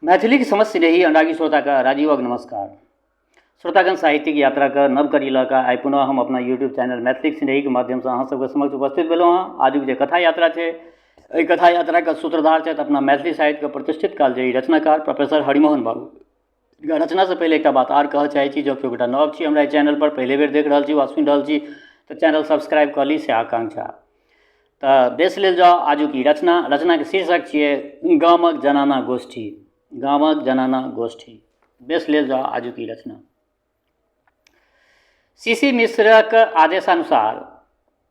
मैथिली की समझ सिनेही अनुरागी श्रोता का राजीवक नमस्कार। श्रोतागण साहित्यिक यात्रा का नव करी लऽ कऽ आइ पुनः हम अपना यूट्यूब चैनल मैथिली सिनेही के माध्यम से अहाँ सबके समक्ष उपस्थित भेलहुँ हँ। आजुक जे कथा यात्रा छै, एहि कथा यात्रा का सूत्रधार छथि अपना मैथिली साहित्य के प्रतिष्ठित कालजयी रचनाकार प्रोफेसर हरिमोहन बाबू। रचना से पहले एक बात आर कहऽ चाहै छी, जँ केओ गोटा नव छी हमरा चैनल पर, पहले बेर देख रहल छी वा सुनि रहल छी तऽ चैनल सब्सक्राइब कऽ ली से आकांक्षा। तऽ बेस लेल जाउ आजुक ई रचना के शीर्षक छियै गामक जनाना गोष्ठी। गामक जनाना गोष्ठी। बेस लेल जाउ आजुक ई रचना। सीसी मिश्रक आदेशानुसार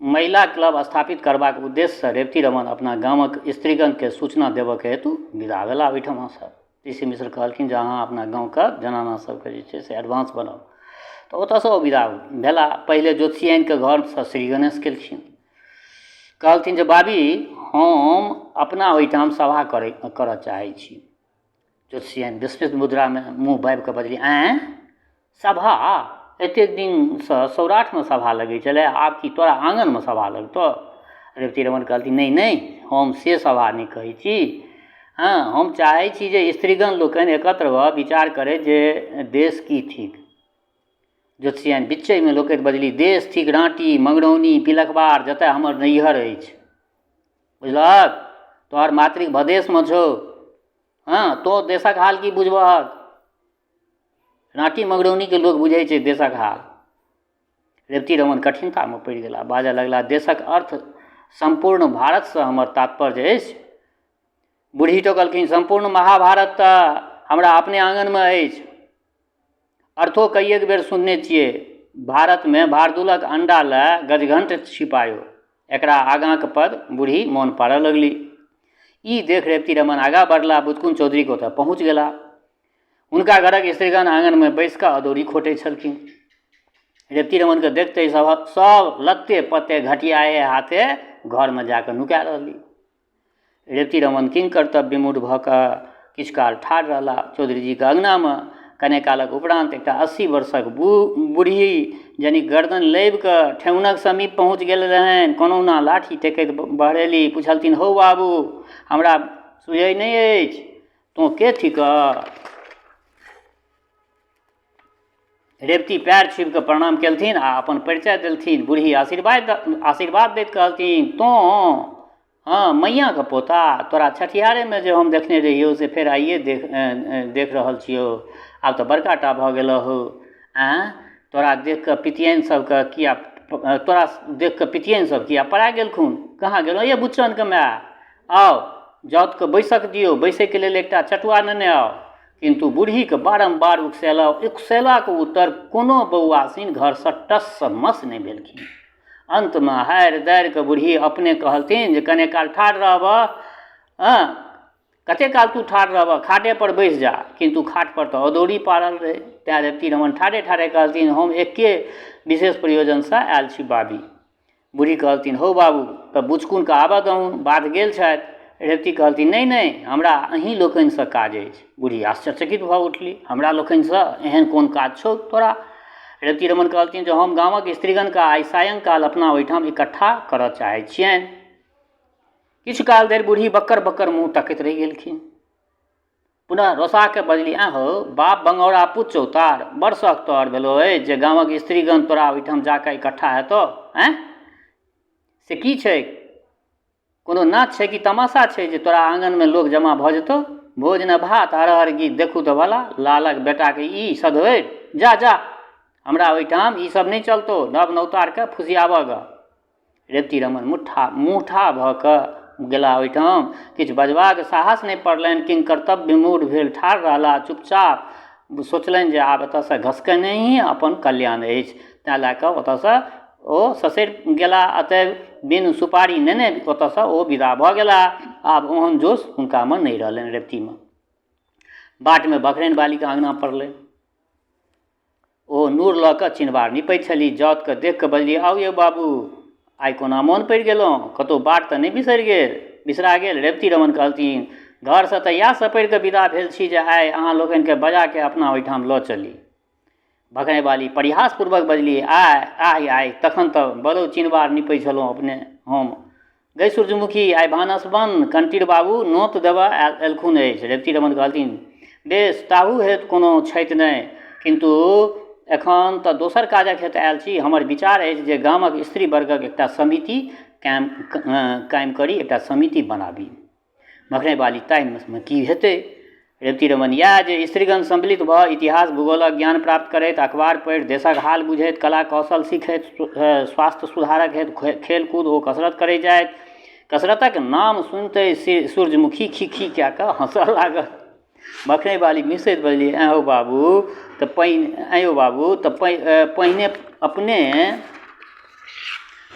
महिला क्लब स्थापित करबाक उद्देश्य से रेवती रमन अपना गामक स्त्रीगण के सूचना देबऽ हेतु विदा भेला ओहिठाम से। सीसी मिश्र कहलखिन जे अहाँ अपना गाँवके जनाना सबके जे छै से एडवांस बनाउ, तऽ ओतऽसँ ओ विदा भेला। पहिले ज्योतिषियानिके घरसँ श्री गणेश केलखिन। कहलथिन जे बाबी हम अपना ओहिठाम सभा करऽ चाहै छी। ज्योतिषियानि विस्मित मुद्रा में मुँह बाबि कऽ बजली, आँय सभा? एतेक दिनसँ सौराठमे सभा लगै छलै, आब कि तोरा आँगनमे सभा लगतौ? रेवती रमन कहलथिन नहीं हम से सभा नहीं कहै छी। हाँ, हम चाहै छी जे स्त्रीगण लोकनि एकत्र भऽ विचार करै जे देश की थिक। ज्योतिषियानि बिच्चैमे लोकैत बजली, देश थिक राँटी, मंगरौनी, पिलखबार, जतऽ हमर नैहर अछि। बुझलहक, तोहर मातृक भदेशमे छौ। हाँ, तो देशक हाल की बुझबहक? राँटी मंगरौनी के लोग बुझै छै देशक हाल। रेवती रमन कठिनता में पड़ि गेला, बाजऽ लगला, देशक अर्थ संपूर्ण भारत से हमर तात्पर्य अछि। बूढ़ी टोकलखिन, संपूर्ण महाभारत तऽ हमरा अपने आंगन में अछि। अर्थो कईएक बेर सुनने छियै, भारत में भारदुलक अंडा लए गजघंट छिपायो। एकरा आगाँके पद बूढ़ी मौन पाड़ऽ लगली। ई देख रेवती रमन आगाँ बढ़ला, बुचकुन चौधरी ओतऽ पहुँच गेला। हुनका घरक स्त्रीगण आंगन में बैस कऽ अदौरी खोटै छलखिन। रेवती रमन के देखते सब लत्ते पत्ते घटियाए हाथे घर में जाकर नुका रहली। रेवती रमन किंग कर्तव्य विमूढ़ भऽ कऽ किछु काल ठाढ़ रहला चौधरी जी के अंगना में। कने कालक उपरांत एकटा 80 वर्षक बूढ़ी जनी गर्दन लेब कऽ ठेहुनक समीप पहुँच गेल रहनि। कोनहुना लाठी टेकैत बढ़ेली, पुछलथिन, हौ बाबू हमरा सुझै नहीं अछि, तो के थिक? रेवती पैर छुपि कऽ प्रणाम केलथिन आ अपन परिचय देलथिन। बूढ़ी आशीर्वाद दैत कहलथिन, तो हाँ मैया के पोता, तोरा छठियारे में जे हम देखने रहियो से फेर आइए देख रहल छियो। आब तऽ बड़का टा भऽ गेलऽ हो। तोरा देख कऽ पितियन सब किया पड़ा गेलखुन? कहाँ गेलहुँ ये बुच्चन के माय? आओ जाउत के बैसक दियो, बैसै के लेल एकटा चटुआ नेने आओ। किंतु बूढ़ी के बारंबार उकसेलाक उत्तर कोनो बौआसीन घर से टस मस नहीं भेलखिन। अंत में हारि दारि के बूढ़ी अपने कहलथिन जे कने काल ठाढ़ रहबह। कते काल तू ठाढ़ रहबह? खाटे पर बैस जा। किंतु खाट पर तो अदौरी पारल रहे। तैं रेवती रमन ठाढ़े ठाढ़े कहलथिन, हम एके विशेष प्रयोजन से आयल छी बाबी। बूढ़ी कहलथिन, हौ बाबू तऽ बुचकुन के आबऽ दहुन, बाध गेल छथि। रेवती कहलथिन, नहीं हमरा अहीं लोकनि से काज अछि। बूढ़ी आश्चर्यचकित भऽ उठली, हमरा लोकनि से एहन कोन काज छौ तोरा? रेवती रमन कहलथिन जे हम गामक स्त्रीगण का आइ सायंकाल अपना ओहिठाम इकट्ठा करऽ चाहै छियनि। किछु काल धरि बूढ़ी बक्कर मुँह तकैत रहि गेलखिन। पुनः रोसा के बजली, हो बाप बंगौरा पुत चौतार, बड़ शौक तोहर भेलो अछि जे गामक स्त्रीगण तोरा ओहिठाम जाकऽ इकट्ठा हेतौ। से की छै? कोनो नाच छै कि तमाशा छै जे तोरा आंगन में लोग जमा भऽ जेतौ? भोज न भात हर गीत देखू तऽ भला लालक बेटा के ई सधोरि जा हमरा ओहिठाम ई सब नहीं चलतौ। नव नवतार के फुसियाबऽ ग। रेवती रमन मुँठा भऽ कऽ गेला ओहिठाम। किछु बजबाक साहस नहीं पड़लनि। किंग कर्तव्य विमूढ़ भेल ठाढ़ रहला चुपचाप। सोचलनि जे आब एतऽसँ घसकने ही अपन कल्याण अछि। तैं लए कऽ ओतऽसँ ओ ससरि गेला। अतएव बिन सुपारी नेने ओतऽसँ ओ विदा भऽ गेला। आब ओहन जोश हुनका में नहीं रहलनि। रेवती में बाट में बखरैन बाली के आंगना पड़लै। ओ नूर लऽ कऽ चिन्हबार निपैत छली। जाउत के देख कऽ बजली, आउ ये बाबू आइ कोना मोन पड़ि गेलहुँ? कतहु बाट तऽ नहीं बिसरा गेल? रेवती रमन कहलथिन, घर से तऽ इएह सपरि कऽ विदा भेल छी जे आइ अहाँ लोकनि के बजा के अपना ओहिठाम लऽ चली। भखरै वाली परिहास पूर्वक बजली, आइ तखन तऽ बड़ो चिन्हबार निपै छलहुँ अपने हम। गै सूर्यमुखी आइ भानस बन, कंटीर बाबू नोत देबऽ एलखुन अछि। रेवती रमन कहलथिन, बेस ताहू हेतु कोनो छथि नहि, किन्तु एखन तऽ दोसर काजक हेतु आयल छी। हमर विचार अछि जे गामक स्त्री वर्गक एकटा समिति कायम करी, एकटा समिति बनाबी। मखराइ बाली ताहिमे की हेतै? रेवती रमन इएह जे स्त्रीगण सम्मिलित भऽ इतिहास भूगोलक ज्ञान प्राप्त करैत, अखबार पढ़ि देशक हाल बुझैत, कला कौशल सीखैत, स्वास्थ्य सुधारक हेतु खेलकूद ओ कसरत करैत जाइत। कसरतक नाम सुनते सूर्यमुखी खी खी कए कऽ हँसऽ लागल। मखराइ बाली मिसैत बजली, ऐं हौ बाबू तऽ पहिने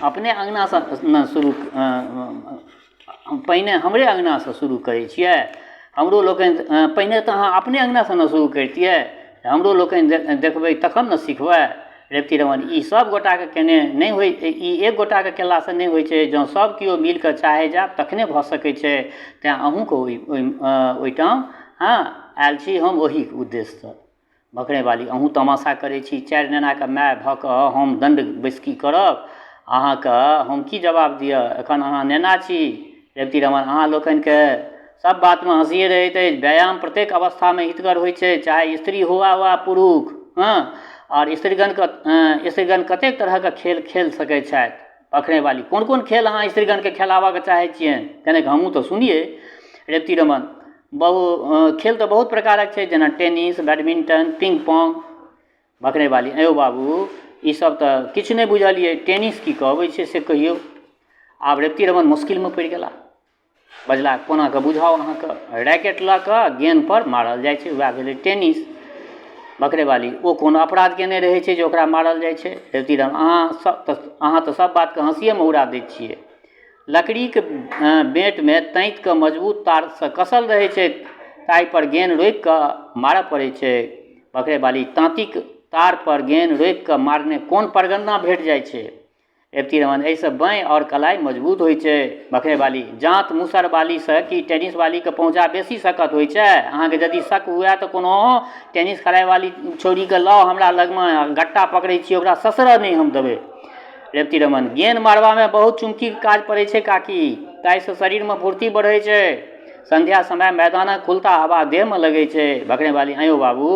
अपने अङ्गनासँ शुरू, पहिने हमरे अङ्गनासँ शुरू करै छियै। हमरो लोकनि पहिने तऽ अहाँ अपने अङ्गनासँ ने शुरू करितियै, हमरो लोकनि देखबै तखन ने सिखबै। रेवती रमन ई सब गोटाके केने नहि होइ, ई एक गोटाके केलासँ नहि होइ छै, जँ सब केओ मिलि कऽ चाहे जायब तखने भऽ सकै छै। तेँ अहूँके ओहिठाम आयल छी हम ओही उद्देश्यसँ। मखराइ बाली अहूँ तमाशा करै छी, 4 नेनाके माय भऽ कऽ हम दण्ड बैसकी करब, अहाँके हम की जवाब दिअ? एखन अहाँ नेना छी। रेवती रमन अहाँ लोकनिके सब बातमे हँसिए रहैत अछि। व्यायाम प्रत्येक अवस्थामे हितकर होइ छै, चाहे स्त्री हुआ वा पुरुष। आओर स्त्रीगण कतेक तरहके खेल खेल सकै छथि? मखराइ बाली कोन कोन खेल अहाँ स्त्रीगणके खेलाबऽके चाहै छियनि? कनेक हमहूँ तऽ सुनिए। रेवती रमन खेल तऽ बहुत प्रकारक छै, जेना टेनिस, बैडमिंटन, पिंग पोंग। मखराइ बाली ऐं यौ बाबू ई सब तऽ किछु नहि बुझलियै, टेनिस की कहबै छै से कहियौ। आब रेवती रमन मुश्किलमे पड़ि गेला, बजला कोना कऽ बुझाउ अहाँके? रैकेट लऽ कऽ गेन्दपर मारल जाइ छै, वएह भेलै टेनिस। मखराइ बाली ओ कोन अपराध केने रहै छै जे ओकरा मारल जाइ छै? रेवती रमन अहाँ तऽ सब बातके हँसिएमे उड़ा दै छियै। लकड़ीके बेंटमे ताँतिके मजबूत तारसँ कसल रहै छै, ताहिपर गेंद रोकि कऽ मारऽ पड़ै छै। मखराइ बाली ताँतिक तार पर गेंद रोकि कऽ मारने कोन परगन्ना भेट जाइ छै? रेवती रमन एहिसँ बाँहि आओर कलाई मजबूत होइ छै। मखराइ बाली जाँत मूसर बालीसँ कि टेनिस बालीके पहुँचा बेसी सकत होइ छै? अहाँके यदि शक हुए तऽ कोनो टेनिस खेलाइवाली छौड़ीके लाउ हमरा लगमे, गट्टा पकड़ै छी ओकरा ससरऽ नहि हम देबै। रेवती रमन गेंद मारबामे बहुत चुमकीके काज पड़ै छै काकी, ताहिसँ शरीरमे फुर्ती बढ़ै छै। संध्या समय मैदानक खुलता हवा देहमे लगै छै। मखराइ बाली ऐं यौ बाबू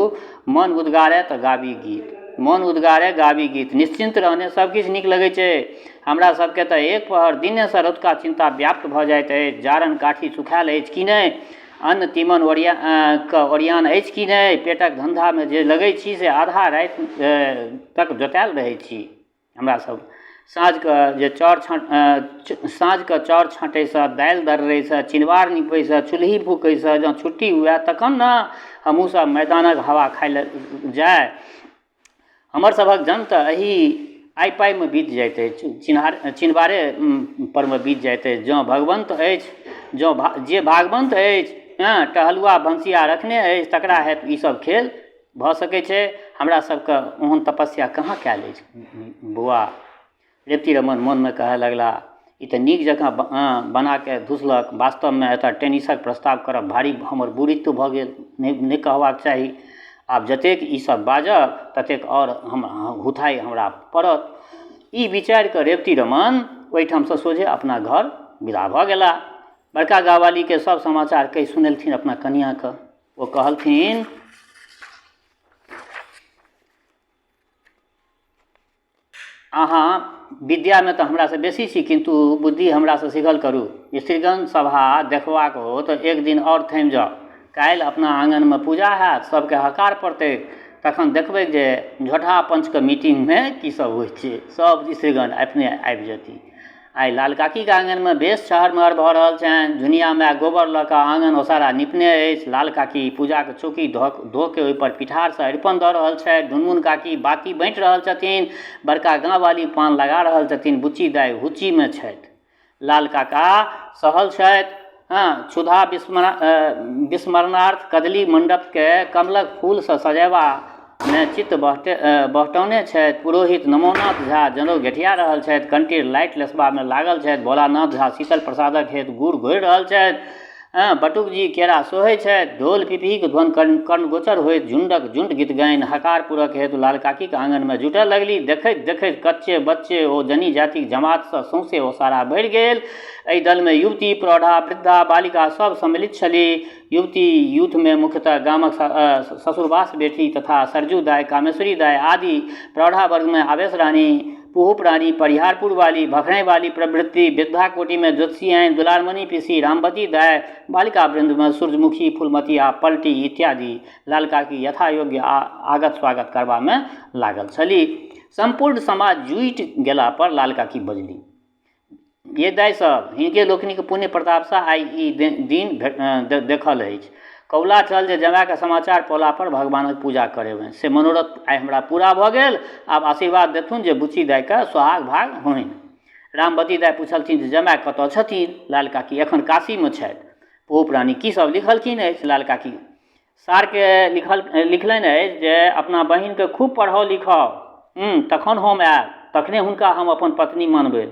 मन उद्गारे तऽ गाबी गीत, मन उद्गारे गाबी गीत, निश्चिन्त रहने सबकिछु नीक लगै छै। हमरा सबके तऽ एक पहर दिनेसँ रौदका चिन्ता व्याप्त भऽ जाइत अछि। जारन काठी सुखायल अछि कि नहि, अन्न तीमन ओरियान अछि कि नहि, पेटक धन्धामे जे लगै छी से आधा राति तक जोतायल रहै छी। हमरा सब साँझके चाउर छाँटैसँ, दालि दर्रैसँ, चिनबार निपैसँ, चूल्ही फूकैसँ जँ छुट्टी हुए तखन ने हमहूँ सब मैदानक हवा खाइ लए जाय। हमर सभक जन्म तऽ एही आइ पाइमे बीत जाइत अछि, चिन्हबारे परमे बीत जाइत अछि। जँ भगवन्त अछि, जे भागवन्त अछि, टहलुआ भनसिया रखने अछि, तकरा हेतु ईसब खेल भऽ सकै छै। हमरा सबके ओहन तपस्या कहाँ कयल अछि बौआ। रेवती रमन मोनमे कहऽ लगला, ई तऽ नीक जकाँ बनाके धुसलक। वास्तवमे एतऽ टेनिसक प्रस्ताव करब भारी हमर बुरित्व भऽ गेल, नहि कहबाक चाही। आब जतेक ईसब बाजब ततेक आओर हुथाइ हमरा पड़त। ई विचारि कऽ रेवती रमन ओहिठामसँ सोझे अपना घर विदा भऽ गेला। बड़का गाँववालीके सब समाचार कहि सुनेलथिन अपना कनिआँके। ओ कहलथिन, अहाँ विद्यामे तऽ हमरासँ बेसी छी, किन्तु बुद्धि हमरासँ सिखल करू। स्त्रीगण सभा देखबाक हो तऽ एक दिन आओर थमि जाउ। काल्हि अपना आँगनमे पूजा हैत, सबके हकार पड़तै, तखन देखबै जे झोटहा पंचके मीटिंगमे की सब होइ छै। सब स्त्रीगण अपने आबि जेती। आइ लाल काकीके आँगनमे बेस चहर-महर भऽ रहल छनि। दुनिया माय गोबर लऽ कऽ आँगन ओसारा निपने अछि। लाल काकी पूजाके चौकी धो के ओहिपर पिठारसँ अरिपन दऽ रहल छथि। ढुनमुन काकी बाती बाँटि रहल छथिन। बड़का गाँववाली पान लगा रहल छथिन। बुच्ची दाइ हुच्चीमे छथि। लाल काका सहल छथि। क्षुधा विस्मरणार्थ कदली मण्डपके कमलक फूलसँ सजेबामे चित्त बहटौने छथि। पुरोहित नमोनाथ झा जनउ गेठिया रहल छथि। कंटीर लाइट लेसबामे लागल छथि। भोलानाथ झा शीतल प्रसादक हेतु गुड़ घोरि रहल छथि। बटुक जी केरा सोहै छथि, ढोल पिपहीक ध्वन कर्ण गोचर होइत झुंडक झुंड गीत गाइन हकार पूरक हेतु लाल काकीके आँगनमे जुटऽ लगली। देखैत देखैत कच्चे बच्चे ओ जनी जातिक जमातसँ सौंसे ओसारा बढ़ि गेल। एहि दलमे युवती, प्रौढ़ा, वृद्धा, बालिका सब सम्मिलित छलीह। युवती यूथमे मुख्यतः गामक ससुरबास बेटी तथा सरजू दाय, कामेश्वरी दाय आदि, प्रौढ़ा वर्गमे आवेश रानी, पुहुप रानी, परिहारपुर वाली, भखड़े वाली प्रभृति, वृद्धा कोटि में ज्योतिषियाइन, दुलारमणि पिसी, रामवती दाय, बालिका वृंद में सूर्यमुखी, फूलमती आ पलटी इत्यादि लाल काकी यथा योग्य आगत स्वागत करबा में लागल छली। संपूर्ण समाज जुटि गेला पर लाल काकी बजली, ये दाय सब, हिनके लोकनिक पुण्य प्रतापसँ आइ ई दिन देखल अछि। कौला चल जे जमाके समाचार पौला पर भगवानक पूजा करेबनि, से मनोरथ आइ हमरा पूरा भऽ गेल। आब आशीर्वाद देथुन जे बुच्ची दायके सोहाग भाग होइन। रामवती दाय पूछलथिन जे जमाय कतऽ छथिन? लाल काकी एखन काशीमे छथि। पुहुप रानी की सब लिखलखिन अछि? लाल काकी सारके लिखलनि अछि जे अपना बहिनके खूब पढ़ाउ लिखाउ, तखन हम आयब, तखने हुनका हम अपन पत्नी मानबै।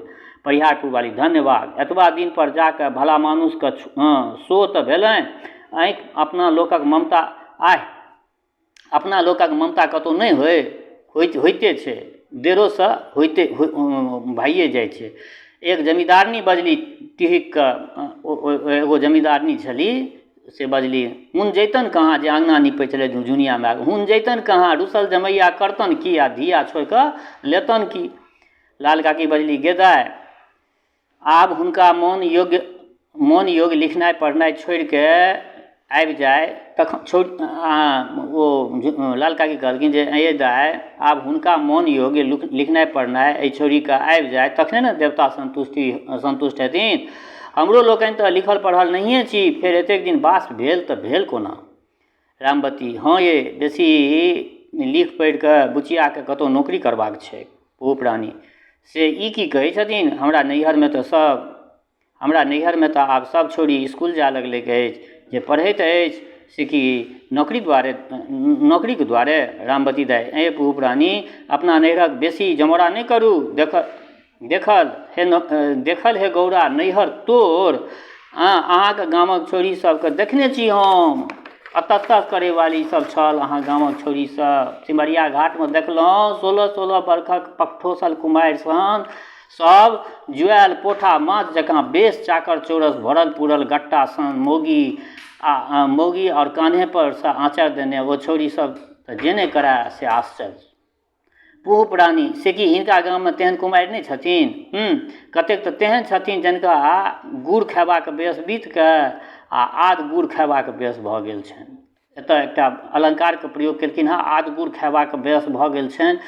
परिहारपुर वाली धन्यवाद, एतबा दिन पर जाके भला मानुषके सो तऽ भेलनि। आँखि अपना लोकक ममता अपना लोकक ममता कतहु नहि होइते छै, देरोसँ होइते भइए जाइ छै। एक जमींदारनी बजली टिहिक कऽ, एगो जमींदारनी छली से बजली, हुन जैतन कहाँ जे अङ्गना निपै छलै जुनियामे, हुन जैतन कहाँ, रुसल जमैया करतन की आ धिया छोड़ि कऽ लेतन की। लाल काकी बजली, गेदाय आब हुनका मोन योग्य लिखनाइ पढ़नाइ छोड़िके आबि जाए तखन लाल काकी कहलखिन जे ये दाय आब हुनका मोन योग्य लिखनाइ पढ़नाइ एहि छोड़िके आबि जाए तखने ने देवता संतुष्ट हेथिन। हमरो लोकनि तऽ लिखल पढ़ल नहिए छी, फेर एतेक दिन बास भेल तऽ भेल कोना? रामवती, हाँ ये बेसी लिख पढ़िके बुचियाके कतहु नौकरी करबाक छै। पुहुप रानी, से ई की कहै छथिन? हमरा नैहरमे तऽ आब सब छोड़ी स्कूल जाए लगलै अछि, जे पढ़ैत अछि से कि नौकरीके दुआरे? रामवती दाय, ए पुहुप रानी अपना नैहरक बेसी जमोरा नहि करू। देखल हे गौरा नैहर तोर, अहाँके गामक छोरी सबके देखने छी हम, अतः करे वाली सब छल अहाँ गामक छोरी सब। सिमरिया घाटमे देखलहुँ 16-16 वर्षक पकठोसल कुमारि सन सब जुआल पोठा माछ जकाँ बेस चाकर चौरस भरल पुरल गट्टा सन मौगी और कान्हे पर से आँचर देने वो छोरी सब जेने कराए से आश्चर्य। पुहुप रानी, से कि हिनका गाममे तेहन कुमारि नहि छथिन? कतेक तऽ तेहन छथिन जिनका गुड़ खयबाक बेस बीतके आ आध गुड़ खयबाक बेस भऽ गेल छनि। एतऽ एकटा अलंकारके प्रयोग केलखिन हँ, आध गुड़ खयबाक बेस भऽ गेल छनि।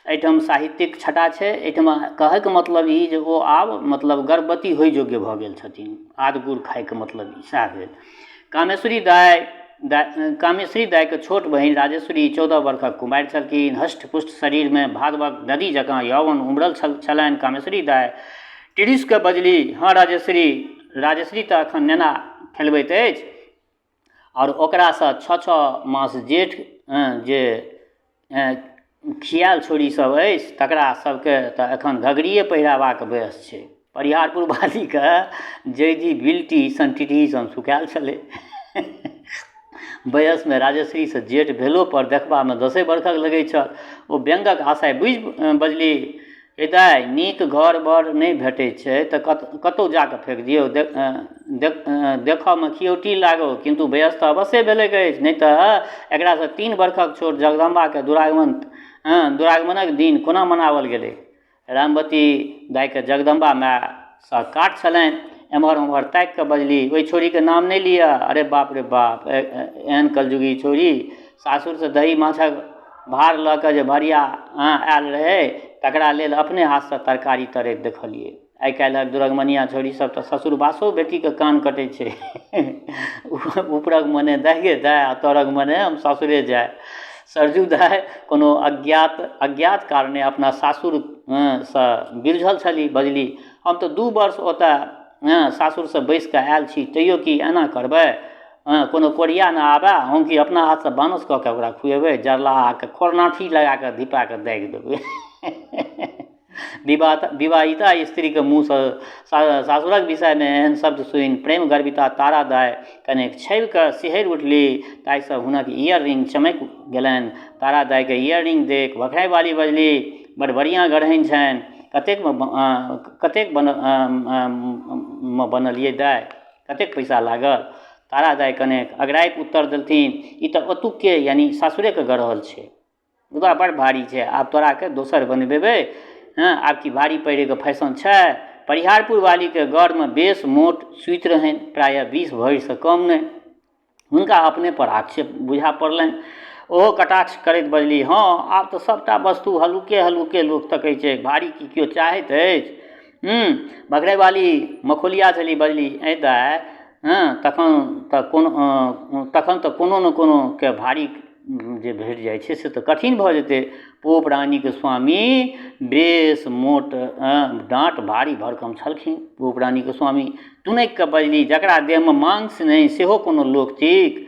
एहिठाम साहित्यिक छटा छै, एहिठाम कहैके मतलब ई जे ओ आब मतलब गर्भवती होइ योग्य भऽ गेल छथिन। आध गुड़ खायके मतलब ई सएह भेल। कामेश्वरी दायके छोट बहिन राजेश्वरी 14 वर्षक कुमारि छलखिन। हष्टपुष्ट शरीरमे भागवत नदी जकाँ यौवन उमड़ल छलनि। कामेश्वरी दाय टिरिसके बजली, हाँ राजेश्वरी तऽ एखन नेना खेलबैत अछि, और ओकरासँ 6 मास जेठ जे खियाल छोरी सब अछि तकरा सबके तऽ एखन घघरिए पहिराबाक वयस छै। परिहारपुर वालीके जैदी बिल्टी सन टिटही सन सुखायल छलै। वयसमे राजेश्वरी से जेठ भेलो पर देखबामे 10 वर्षक लगै छल। ओ व्यंगक आशय बुझि बजली, दाय नीक घर बर नहि भेटैत छै तऽ कतहु जाकऽ फेंक दियौ, देखऽमे खियौटी लागो किंतु वयस तऽ अवश्य भेलै अछि, नहि तऽ एकरासँ 3 वर्षक छोट जगदम्बाके दुरागमनक दिन कोना मनाओल गेलै? रामवती दायके जगदम्बा मायसँ काट छलनि। एम्हर ओम्हर ताकि कऽ बजली, ओहि छोरीके नाम नहि लिअ। अरे बाप रे बाप, एहन कलजुगी छोरी, सासुरसँ दही माछक भार लऽ कऽ जे भरिया आयल रहै तकरा लेल अपने हाथसँ तरकारी तरैत देखलियै। आइ काल्हिक दुरगमनिया छोरी सब तऽ ससुरबासो बेटीके कान कटै छै। ऊपरक मने दाय आ तरक मने हम ससुरे जाय। सरजू दाय कोनो अज्ञात कारणे अपना सासुरसँ बिरझल छली। बजली, हम तऽ 2 वर्ष ओतऽ सासुरसँ बैसि कऽ आयल छी, तैयो कि एना करबै? कोनो कोरिया न आबे, हम कि अपना हाथसँ बानस कऽ के ओकरा खुएबै? जरलाहाके खोरनाठी लगा कऽ धिपा कऽ दागि देबै। विवाहिता स्त्रीके मुँहसँ सासुरक विषयमे एहन शब्द सुनि प्रेम गर्विता तारादाय कनेक छबिकऽ सिहरि उठली। ताहिसँ हुनक इयर रिंग चमकि गेलनि। तारादायके इयर रिंग देख भखराइवाली बजली, बड़ बढ़िआँ गढ़नि छनि, कतेक बनल ये दाय, कतेक पैसा लागल? तारादाय कनेक अगराइत उत्तर देलथिन, ई तऽ ओतुके यानी सासुरेके गढ़ल छै, मुदा बड़ भारी छै, आब तोराके दोसर बनबेबै। हाँ, आब की भारी पहिरेके फैशन छै? परिहारपुर वालीके गढ़मे बेस मोट सुति रहनि, प्रायः 20 भरिसँ कम नहि। हुनका अपने पर आक्षेप बुझा पड़लनि। ओहो कटाक्ष करैत बजली, हाँ, आब तऽ सभटा वस्तु हल्लुके हल्लुके लोक तकैत छै, भारी की केओ चाहैत अछि? भखराइवाली मखौलिया छली, बजली, ऐ दाय, हाँ, तखन तऽ कोनो न कोनोके भारी जे भेट जाइ छै से तऽ कठिन भऽ जेतै। पोप रानीके स्वामी बेस मोट डाँट भारी भरकम छलखिन। पोप रानीके स्वामी टुनैक कऽ बजली, जकरा देहमे मांस नहि सेहो कोनो लोक थिक?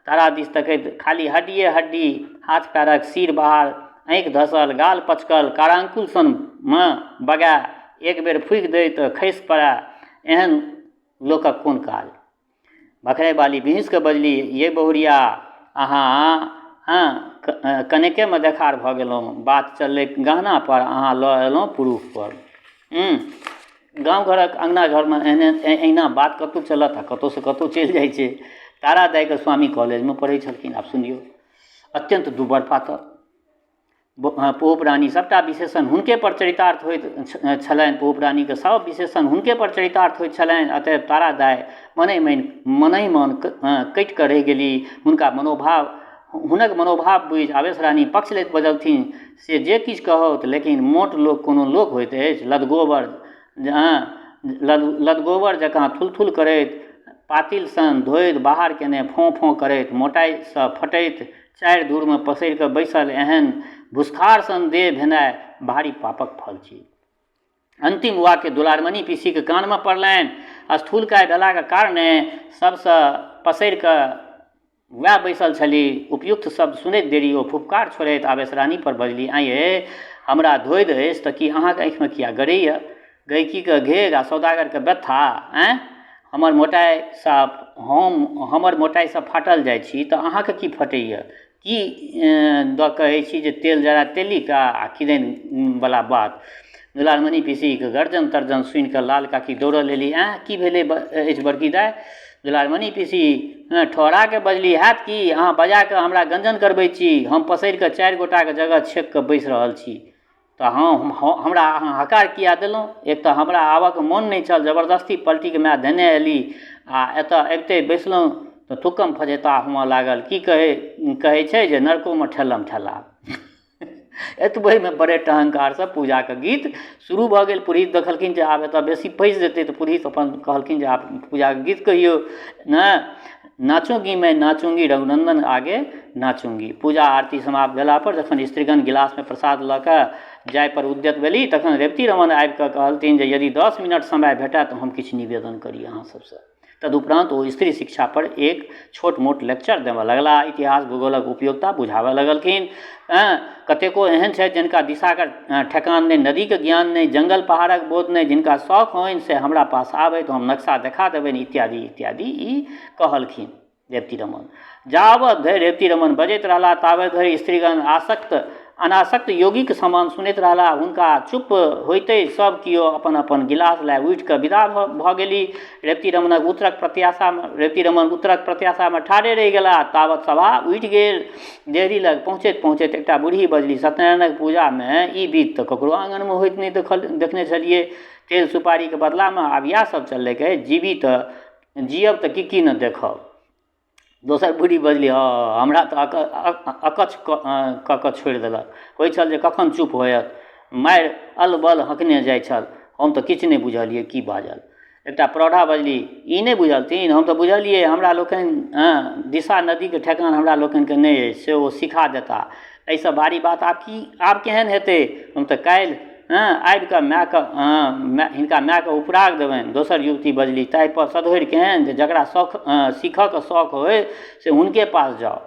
तारा दिस तकैत खाली हड्डिए हड्डी, हाथ पैरक सिर बाहर, आँखि धसल, गाल पचकल, कारांकुल सनमे बगा, एक बेर फूकि दै तऽ खसि पड़ै, एहन लोकक कोन काज? भखराइवाली बिहिँसके बजली, ये बहुरिया, अहाँ कनेकेमे देखार भऽ गेलहुँ। बात चललै गहना पर, अहाँ लऽ एलहुँ पुरुष पर। गाँव घरक अङ्गना घरमे एहिना बात कतहु चलत आ कतहुसँ कतहु चलि जाइ छै। तारादायके स्वामी कॉलेजमे पढ़ै छलखिन। आब सुनियौ, अत्यंत दुबर पातर, पोप रानी सबटा विशेषण हुनके पर चरितार्थ होइत छलनि। पोप रानीके सब विशेषण हुनके पर चरितार्थ होइत छलनि। अतएव तारादाय मनहि मन कटि कऽ रहि गेली। हुनक मनोभाव बुझि आवेश रानी पक्ष लैत बजलथिन, से जे किछु कहौत, लेकिन मोट लोक कोनो लोक होइत अछि? लदगोबर जकाँ थुलथुल करैत, पातिल सन धोइत, बाहर केने फों फों करैत, मोटाइसँ फटैत, चारि धूरमे पसरि कऽ बैसल एहन भुसखार सन देह भेनाइ भारी पापक फल छी। अंतिम वाक्य दुलारमणि पीसीके कानमे पड़लनि। स्थूलकाय भेलाके कारणे सबसँ पसरि कऽ वएह बैसल छली। उपयुक्त शब्द सुनैत देरी ओ फुफकार छोड़ैत आवेश रानी पर बजली, आँये, हमरा धोइत अछि तऽ कि अहाँके आँखिमे किया गड़ैया? गहिकीके घेग आ सौदागरके व्यथा? हमर मोटाइसँ फाटल जाइ छी तऽ अहाँके की फटैया? की दऽ कहै छी जे तेल जरा तेलिका आ किदैन वला बात? दुलारमणि पीसीके गर्जन तर्जन सुनि कऽ लाल काकी दौड़ल एली। की भेलै अछि बड़की दाय? दुलारमणि पीसी ठहरा के बजली, हैत कि अहाँ बजा कऽ हमरा गंजन करबै छी? हम पसरि कऽ 4 गोटाके जगह छेक कऽ बैसि रहल छी तऽ हमरा अहाँ हकार किया देलहुँ? एक तऽ हमरा आबऽके मोन नहि छल, जबरदस्ती पलटीके माय देने एली, आ एतऽ अबिते बैसलहुँ तऽ थुक्कम फजेता हुअ लागल। की कहै छै जे नरकोमे ठेलम ठेला। एतबेमे बड़े टहंकारसँ पूजाके गीत शुरू भऽ गेल। पुरोहित देखलखिन जे आब एतऽ बेसी फँसि जेतै तऽ पुरोहित अपन कहलखिन जे आब पूजाके गीत कहियौ। नाचूंगी मैं नाचूंगी रघुनंदन आगे नाचूंगी। पूजा आरती समाप्त भेला पर जखन स्त्रीगण गिलासमे प्रसाद लऽ कऽ जाय पर उद्यत भेली, तखन रेवती रमन आबि कऽ कहलथिन जे यदि 10 मिनट समय भेटय तऽ हम किछु निवेदन करी अहाँ सबसँ। तदुपरांत ओ स्त्री शिक्षा पर एक छोट मोट लेक्चर देबऽ लगला। इतिहास भूगोलक उपयोगिता बुझाबऽ लगलखिन। कतेको एहन छथि जिनका दिशाके ठेकान नहि, नदीके ज्ञान नहि, जंगल पहाड़क बोध नहि, जिनका शौक होइन से हमरा पास आबै तऽ हम नक्शा देखा देबनि, इत्यादि इत्यादि ई कहलखिन रेवती रमन। जाबत धरि रेवती रमन बजैत रहला ताबत धरि स्त्रीगण अनासक्त योगीके समान सुनैत रहला। हुनका चुप होइते सब किओ अपन अपन गिलास लए उठि कऽ विदा भऽ गेली। रेवती रमन उत्तरक प्रत्याशामे ठाढ़े रहि गेला। ताबत सभा उठि गेल। देहरी लग पहुँचैत एकटा बूढ़ी बजली, सत्यनारायणक पूजामे ई विध तऽ ककरो आँगनमे होइत नहि देखने छलियै। तेल सुपारीके बदलामे आब इएह सब चललै कहै, जियब तऽ की न देखब। दोसर बूढ़ी बजली, हमरा तऽ अकच्छ कऽ कऽ छोड़ि देलक, होइ छल जे कखन चुप होयत, मारि अलबल हँकने जाइ छल, हम तऽ किछु नहि बुझलियै की बाजल। एकटा प्रौढ़ा बजली, ई नहि बुझलथिन, हम तऽ बुझलियै, हमरा लोकनि दिशा नदीके ठेकान हमरा लोकनिके नहि अछि, से ओ सिखा देता। एहिसँ भारी बात आब केहन हेतै? हम तऽ काल्हि आबि कऽ हिनका मायके उपराग देबनि। दोसर युवती बजली, ताहि पर सधोरि केहन जे जकरा सीखऽके शौक होय से हुनके पास जाओ।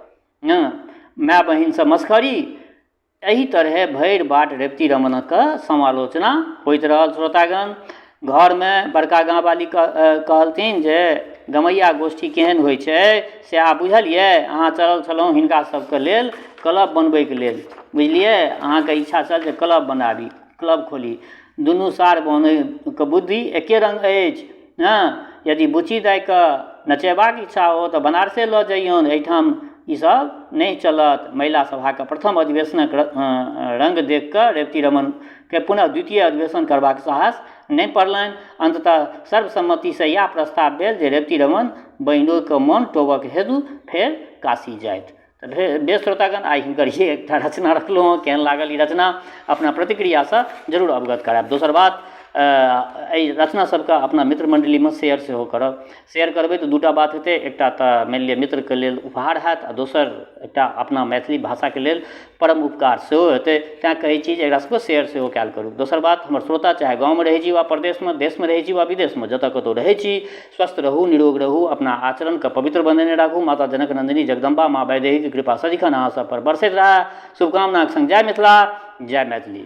माय बहिनसँ मस्खरी? एही तरह भरि बाट रेवती रमणक समालोचना होइत रहल। श्रोतागण, घर में बड़का गाँववाली कहलथिन जे गमैया गोष्ठी केहन होइ छै से आब बुझलियै। अहाँ चलल छलहुँ हिनका सबके लेल क्लब बनबैके लेल, बुझलियै। अहाँके इच्छा छल जे क्लब बनाबी, क्लब खोली। दुनू सार बहिनके बुद्धि एके रङ्ग अछि। हाँ, यदि बुच्ची दाइके नचेबाक इच्छा हो तऽ बनारसे लऽ जइयौन, एहिठाम ईसब नहीं चलत। महिला सभाके प्रथम अधिवेशनक रंग देख कऽ रेवती रमन के पुनः द्वितीय अधिवेशन करबाक साहस नहीं पड़लनि। अंततः सर्वसम्मतिसँ इएह प्रस्ताव भेल जे रेवती रमन बहिनोके मन टोबक हेतु फेर काशी जाइत। तऽ बेस श्रोतागण, आइ हिनकर ये एकटा रचना रखलहुँ हँ। केहन लागल ई रचना अपना प्रतिक्रियासँ जरूर अवगत करायब। दोसर बात, एहि रचना सबके अपना मित्र मंडलीमे शेयर सेहो करब। शेयर करबै तऽ दूटा बात हेतै, एकटा तऽ मानि लिअ मित्रके लेल उपहार हैत, आ दोसर एकटा अपना मैथिली भाषाके लेल परम उपकार सेहो हेतै। तेँ कहै छी जे एकरा सबके शेयर सेहो कयल करू। दोसर बात, हमर श्रोता चाहे गाँवमे रहै छी वा प्रदेशमे, देशमे रहै छी वा विदेशमे, जतऽ कतौ रहै छी, स्वस्थ रहू, निरोग रहू, अपना आचरणके पवित्र बनेने राखू। माता जनक नंदिनी जगदम्बा माँ वैदेहीके कृपा सदिखन अहाँ सब पर बरसैत रहै। शुभकामनाक संग जय मिथिला, जय मैथिली।